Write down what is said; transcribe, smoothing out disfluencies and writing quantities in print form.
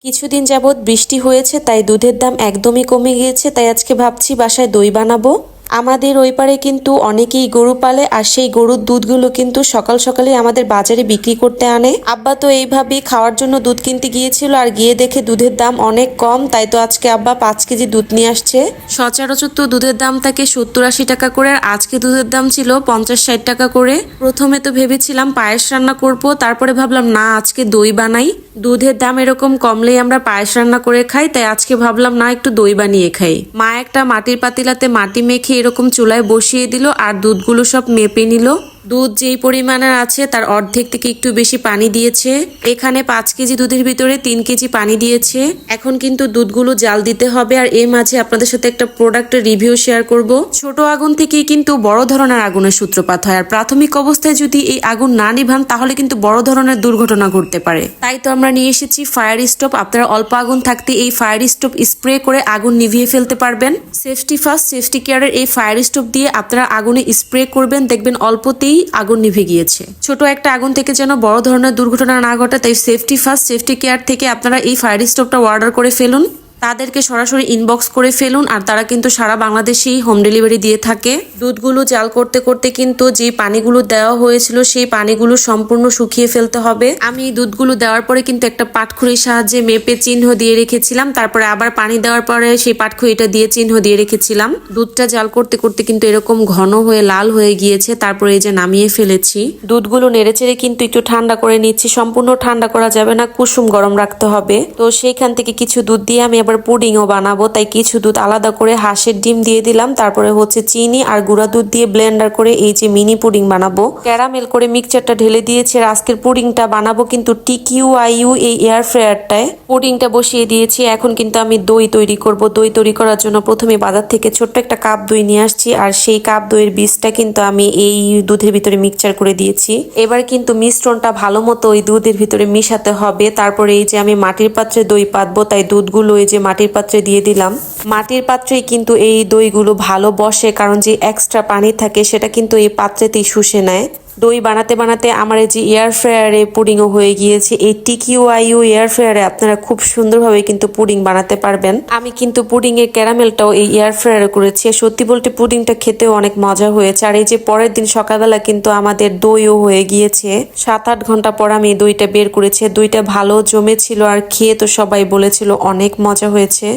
কিছুদিন যাবৎ বৃষ্টি হয়েছে তাই দুধের দাম একদমই কমে গিয়েছে, তাই আজকে ভাবছি বাসায় দই বানাবো। আমাদের ওই পারে কিন্তু অনেকেই গরু পালে, আর সেই গরুর দুধগুলো কিন্তু সকাল সকালে আমাদের বাজারে বিক্রি করতে আনে। আব্বা তো এইভাবেই খাওয়ার জন্য দুধ কিনতে গিয়েছিল, আর গিয়ে দেখে দুধের দাম অনেক কম, তাই তো আজকে আব্বা 5 কেজি দুধ নিয়ে আসছে। সচরাচর তো দুধের দাম থাকে 70-80 টাকা করে, আর আজকে দুধের দাম ছিল 50-60 টাকা করে। প্রথমে তো ভেবেছিলাম পায়েস রান্না করব, তারপরে ভাবলাম না আজকে দই বানাই। দুধের দাম এরকম কমলেই আমরা পায়েস রান্না করে খাই, তাই আজকে ভাবলাম না একটু দই বানিয়ে খাই। মা একটা মাটির পাতিলাতে মাটি মেখে এরকম চুলায় বসিয়ে দিল, আর দুধগুলো সব মেপে নিল। দুধ যেই পরিমাণের আছে তার অর্ধেক থেকে একটু বেশি পানি দিয়েছে। এখানে 5 কেজি দুধের ভিতরে 3 কেজি পানি দিয়েছে। এখন কিন্তু দুধগুলো জাল দিতে হবে, আর এর মাঝে আপনাদের সাথে একটা প্রোডাক্টের রিভিউ শেয়ার করব। ছোট আগুন থেকেই কিন্তু বড় ধরনের আগুনের সূত্রপাত হয়, আর প্রাথমিক অবস্থায় যদি এই আগুন না নিভান তাহলে কিন্তু বড় ধরনের দুর্ঘটনা ঘটতে পারে। তাই তো আমরা নিয়ে এসেছি ফায়ার স্টোভ। আপনারা অল্প আগুন থাকতে এই ফায়ার স্টোভ স্প্রে করে আগুন নিভিয়ে ফেলতে পারবেন। সেফটি ফার্স্ট সেফটি কেয়ারের এই ফায়ার স্টোভ দিয়ে আপনারা আগুনে স্প্রে করবেন, দেখবেন অল্পতেই আগুন নিভে গিয়েছে। ছোট একটা আগুন থেকে যেন বড় ধরনের দুর্ঘটনা না ঘটে, তাই সেফটি ফার্স্ট সেফটি কেয়ার থেকে আপনারা এই ফায়ার স্টোভটা অর্ডার করে ফেলুন। তাদেরকে সরাসরি ইনবক্স করে ফেলুন, আর তারা কিন্তু সারা বাংলাদেশেই হোম ডেলিভারি দিয়ে থাকে। দুধগুলো জাল করতে করতে কিন্তু যে পানিগুলো দেওয়া হয়েছিল সেই পানিগুলো সম্পূর্ণ শুকিয়ে ফেলতে হবে। আমি এই দুধগুলো দেওয়ার পরে কিন্তু একটা পাটখড়ির সাহায্যে মেপে চিহ্ন দিয়ে রেখেছিলাম, তারপরে আবার পানি দেওয়ার পরে সেই পাটখড়িটা দিয়ে চিহ্ন দিয়ে রেখেছিলাম। দুধটা জাল করতে করতে কিন্তু এরকম ঘন হয়ে লাল হয়ে গিয়েছে, তারপরে এই যে নামিয়ে ফেলেছি। দুধগুলো নেড়েচেড়ে কিন্তু একটু ঠান্ডা করে নিচ্ছি। সম্পূর্ণ ঠান্ডা করা যাবে না, কুসুম গরম রাখতে হবে। তো সেইখান থেকে কিছু দুধ দিয়ে আমি পুডিংও বানাবো, তাই কিছু দুধ আলাদা করে হাঁসের ডিম দিয়ে দিলাম, তারপরে হচ্ছে চিনি আর গুঁড়া দুধ দিয়ে ব্লেন্ডার করে এই যে মিনি পুডিং বানাবো। ক্যারামেল করে মিক্সচারটা ঢেলে দিয়েছি। আর আজকের পুডিংটা বানাবো কিন্তু TQIU এই এয়ার ফ্রায়ারটায়। পুডিংটা বসিয়ে দিয়েছি। এখন কিন্তু আমি দই তৈরি করব। দই তৈরি করার জন্য প্রথমে বাজার থেকে ছোট্ট একটা কাপ দই নিয়ে আসছি, আর সেই কাপ দইয়ের বীজটা কিন্তু আমি এই দুধের ভিতরে মিক্সচার করে দিয়েছি। এবার কিন্তু মিশ্রণটা ভালো মতো ওই দুধের ভিতরে মিশাতে হবে। তারপরে এই যে আমি মাটির পাত্রে দই পাতবো, তাই দুধগুলো এই যে মাটির পাত্রে দিয়ে দিলাম। মাটির পাত্রেই কিন্তু এই দইগুলো ভালো বসে, কারণ যে এক্সট্রা পানি থাকে সেটা কিন্তু এই পাত্রেতেই শুষে নেয়। দই বানাতে বানাতে আমার এই যে এয়ার ফ্রায়ারে পুডিংও হয়ে গিয়েছে। এই TQIU এয়ার ফ্রায়ারে আপনারা খুব সুন্দরভাবে কিন্তু পুডিং বানাতে পারবেন। আমি কিন্তু পুডিং এর ক্যারামেলটাও এই এয়ার ফ্রায়ারে করেছি। সত্যি বলতে পুডিংটা খেতেও অনেক মজা হয়েছে। আর এই যে পরের দিন সকালবেলা কিন্তু আমাদের দইও হয়ে গিয়েছে। 7-8 ঘন্টা পর আমি দইটা বের করেছি। দইটা ভালো জমেছিল, আর খেয়ে তো সবাই বলেছিল অনেক মজা হয়েছে।